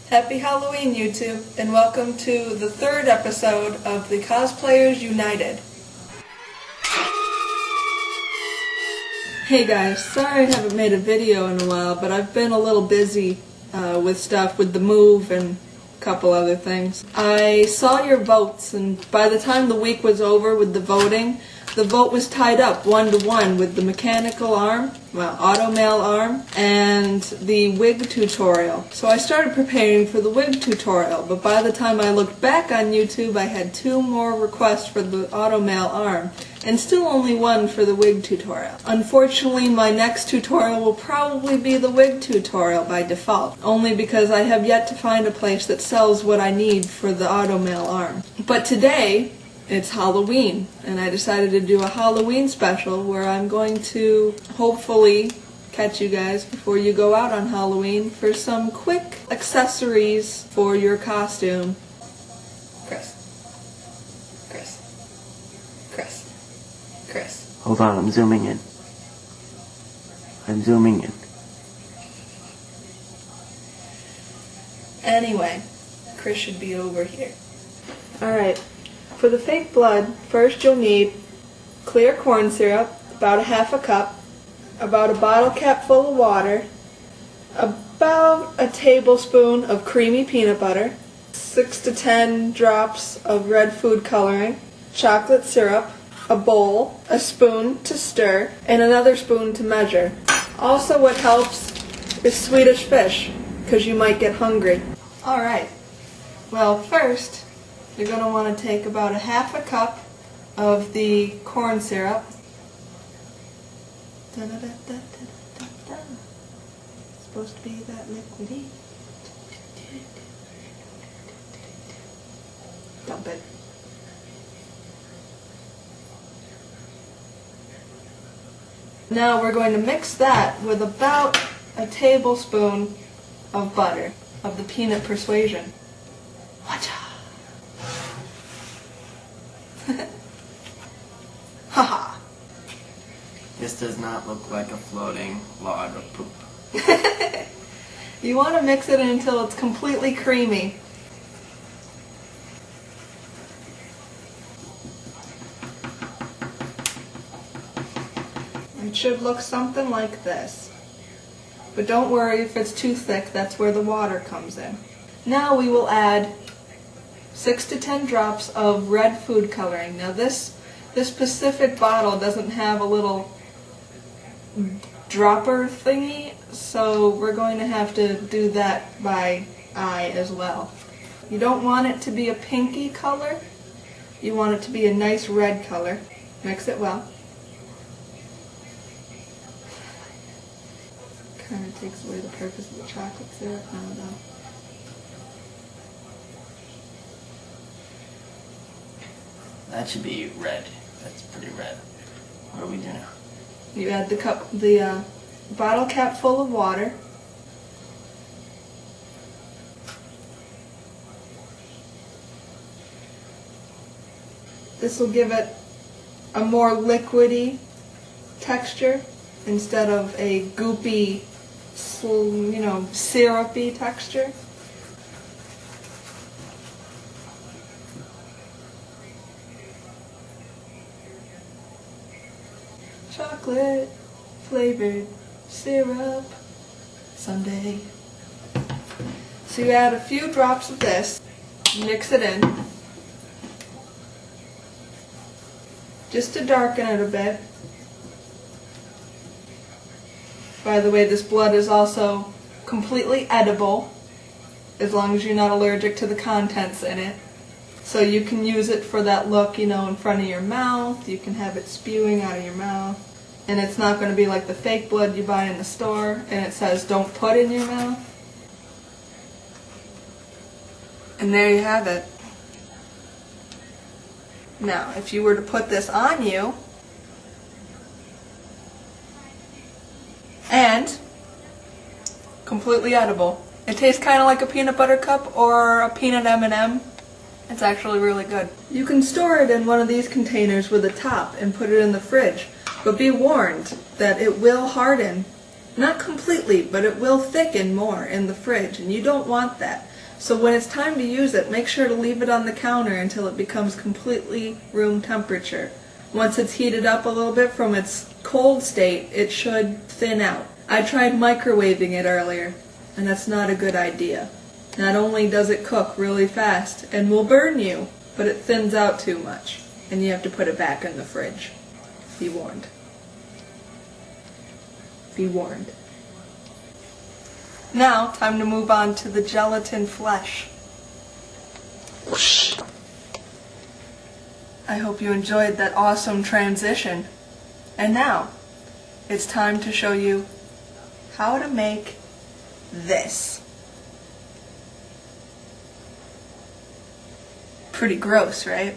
Happy Halloween, YouTube, and welcome to the third episode of the Cosplayers United. Hey guys, sorry I haven't made a video in a while, but I've been a little busy with stuff, with the move and a couple other things. I saw your votes, and by the time the week was over with the voting, the vote was tied up 1-to-1 with the mechanical arm, Automail Arm, and the wig tutorial. So I started preparing for the wig tutorial, but by the time I looked back on YouTube, I had 2 more requests for the Automail Arm, and still only 1 for the wig tutorial. Unfortunately, my next tutorial will probably be the wig tutorial by default, only because I have yet to find a place that sells what I need for the Automail Arm. But today, it's Halloween, and I decided to do a Halloween special where I'm going to hopefully catch you guys before you go out on Halloween for some quick accessories for your costume. Chris. Hold on, I'm zooming in. Anyway, Chris should be over here. Alright. For the fake blood, first you'll need clear corn syrup, about a half a cup, about a bottle cap full of water, about a tablespoon of creamy peanut butter, 6 to 10 drops of red food coloring, chocolate syrup, a bowl, a spoon to stir, and another spoon to measure. Also what helps is Swedish fish, because you might get hungry. Alright, well first, you're going to want to take about a half a cup of the corn syrup. It's supposed to be that liquidy. Dump it. Now we're going to mix that with about a tablespoon of butter, of the peanut persuasion. Watcha! Haha. This does not look like a floating log of poop. You want to mix it until it's completely creamy. It should look something like this. But don't worry if it's too thick, that's where the water comes in. Now we will add 6 to 10 drops of red food coloring. Now this specific bottle doesn't have a little dropper thingy, so we're going to have to do that by eye as well. You don't want it to be a pinky color, you want it to be a nice red color. Mix it well. Kind of takes away the purpose of the chocolate syrup now though. That should be red. That's pretty red. What do we do now? You add the bottle cap full of water. This will give it a more liquidy texture instead of a goopy, syrupy texture. Chocolate flavored syrup someday. So you add a few drops of this, mix it in, just to darken it a bit. By the way, this blood is also completely edible, as long as you're not allergic to the contents in it. So you can use it for that look, in front of your mouth. You can have it spewing out of your mouth. And it's not going to be like the fake blood you buy in the store and it says don't put in your mouth. And there you have it. Now, if you were to put this on you, and completely edible. It tastes kind of like a peanut butter cup or a peanut M&M. It's actually really good. You can store it in one of these containers with a top and put it in the fridge. But be warned that it will harden. Not completely, but it will thicken more in the fridge, and you don't want that. So when it's time to use it, make sure to leave it on the counter until it becomes completely room temperature. Once it's heated up a little bit from its cold state, it should thin out. I tried microwaving it earlier, and that's not a good idea. Not only does it cook really fast and will burn you, but it thins out too much, and you have to put it back in the fridge. Be warned. Be warned. Now, time to move on to the gelatin flesh. Whoosh. I hope you enjoyed that awesome transition. And now, it's time to show you how to make this. Pretty gross, right?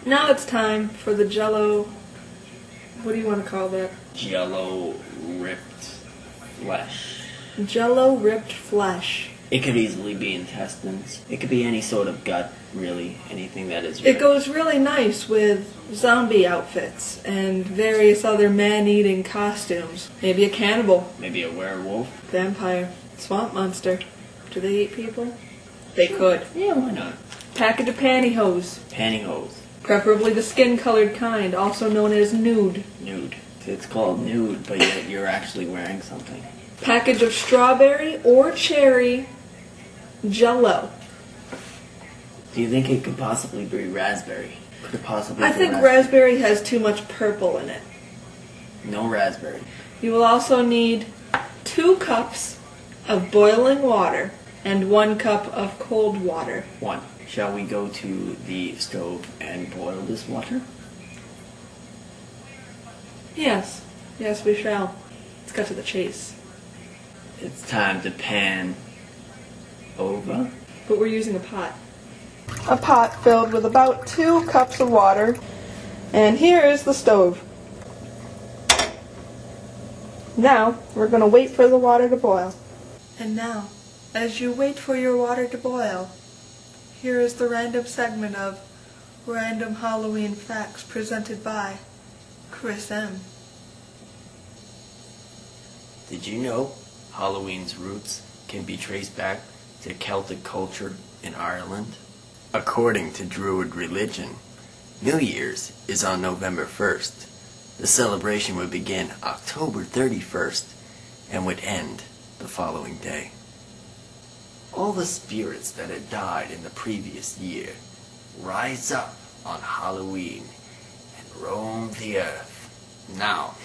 Now it's time for the Jello, what do you want to call that? Jello ripped flesh. Jello ripped flesh. It could easily be intestines. It could be any sort of gut, really. Anything that is It ripped. goes really nice with zombie outfits and various other man-eating costumes. Maybe a cannibal. Maybe a werewolf. Vampire. Swamp monster. Do they eat people? They could. Yeah, why not? Package of pantyhose. Pantyhose. Preferably the skin-colored kind, also known as nude. Nude. It's called nude, but yet you're actually wearing something. Package of strawberry or cherry Jello. Do you think it could possibly be raspberry? Could it possibly I be think raspberry has too much purple in it. No raspberry. You will also need 2 cups of boiling water and 1 cup of cold water. 1. Shall we go to the stove and boil this water? Yes. Yes, we shall. Let's cut to the chase. It's time to pan over. But we're using a pot. A pot filled with about 2 cups of water. And here is the stove. Now, we're going to wait for the water to boil. And now, as you wait for your water to boil, here is the random segment of Random Halloween Facts presented by Chris M. Did you know Halloween's roots can be traced back to Celtic culture in Ireland? According to Druid religion, New Year's is on November 1st. The celebration would begin October 31st and would end the following day. All the spirits that had died in the previous year rise up on Halloween and roam the earth. Now,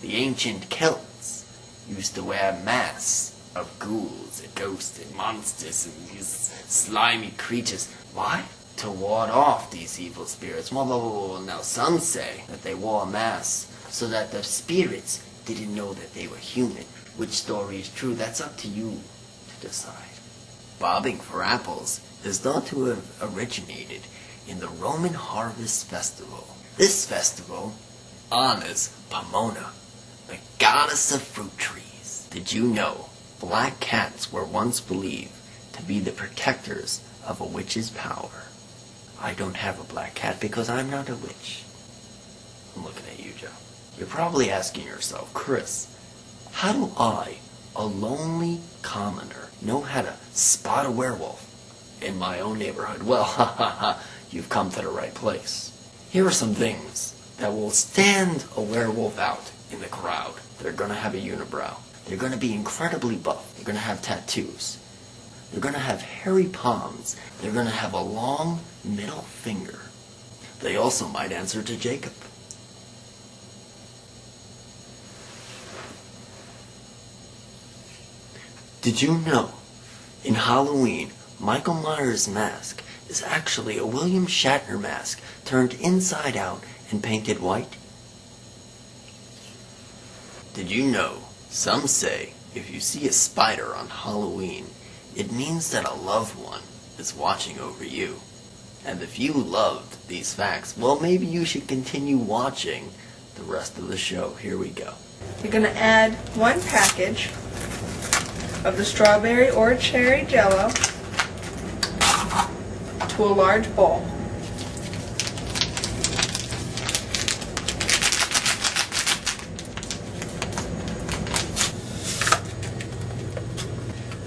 the ancient Celts used to wear masks of ghouls and ghosts and monsters and these slimy creatures. Why? To ward off these evil spirits. Well, now some say that they wore masks so that the spirits didn't know that they were human. Which story is true? That's up to you to decide. Bobbing for apples is thought to have originated in the Roman Harvest Festival. This festival honors Pomona, the goddess of fruit trees. Did you know black cats were once believed to be the protectors of a witch's power? I don't have a black cat because I'm not a witch. I'm looking at you, Joe. You're probably asking yourself, Chris, how do I, a lonely commoner, know how to spot a werewolf in my own neighborhood? Well, you've come to the right place. Here are some things that will stand a werewolf out in the crowd. They're going to have a unibrow. They're going to be incredibly buff. They're going to have tattoos. They're going to have hairy palms. They're going to have a long middle finger. They also might answer to Jacob. Did you know, in Halloween, Michael Myers' mask is actually a William Shatner mask turned inside out and painted white? Did you know, some say if you see a spider on Halloween, it means that a loved one is watching over you. And if you loved these facts, well, maybe you should continue watching the rest of the show. Here we go. You're going to add 1 package of the strawberry or cherry Jello to a large bowl.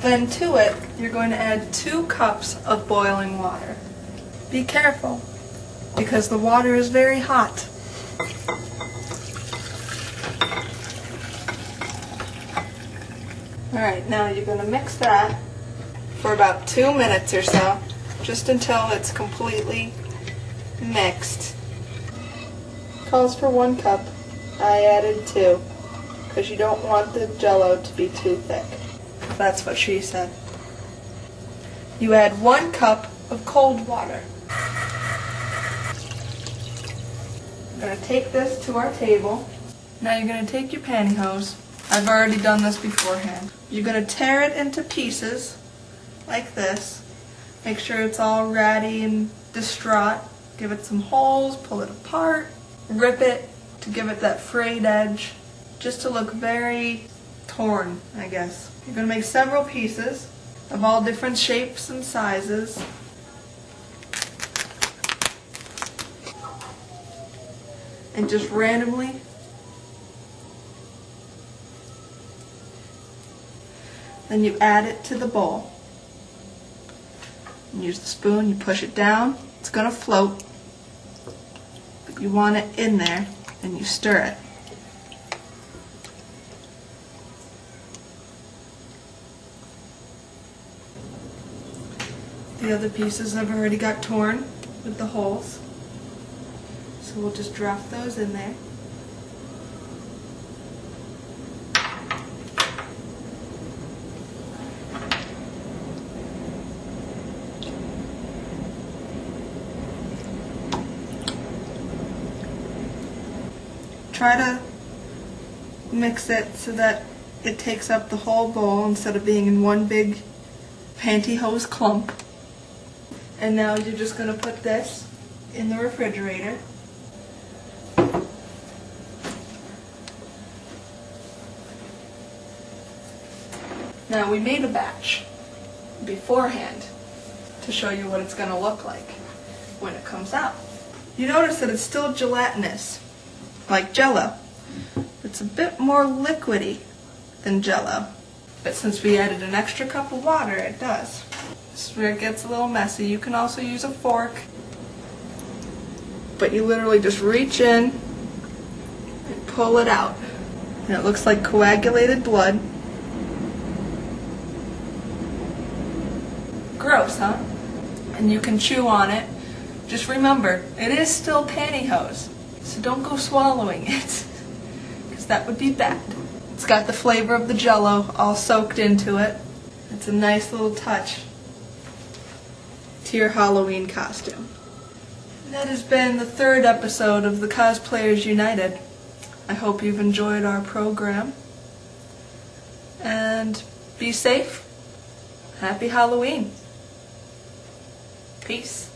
Then to it, you're going to add 2 cups of boiling water. Be careful, because the water is very hot. Alright, now you're going to mix that for about 2 minutes or so, just until it's completely mixed. Calls for 1 cup. I added 2, because you don't want the jello to be too thick. That's what she said. You add 1 cup of cold water. I'm going to take this to our table. Now you're going to take your pantyhose. I've already done this beforehand. You're going to tear it into pieces, like this. Make sure it's all ratty and distraught. Give it some holes, pull it apart, rip it to give it that frayed edge, just to look very torn, I guess. You're going to make several pieces of all different shapes and sizes. And just randomly then you add it to the bowl. And use the spoon, you push it down, it's going to float, but you want it in there, and you stir it. The other pieces I've already got torn with the holes, so we'll just drop those in there. Try to mix it so that it takes up the whole bowl instead of being in one big pantyhose clump. And now you're just going to put this in the refrigerator. Now we made a batch beforehand to show you what it's going to look like when it comes out. You notice that it's still gelatinous, like Jell-O. It's a bit more liquidy than Jell-O, but since we added an extra cup of water, it does. This is where it gets a little messy. You can also use a fork, but you literally just reach in and pull it out. And it looks like coagulated blood. Gross, huh? And you can chew on it. Just remember, it is still pantyhose, so don't go swallowing it, because that would be bad. It's got the flavor of the Jell-O all soaked into it. It's a nice little touch to your Halloween costume. That has been the 3rd episode of the Cosplayers United. I hope you've enjoyed our program. And be safe. Happy Halloween. Peace.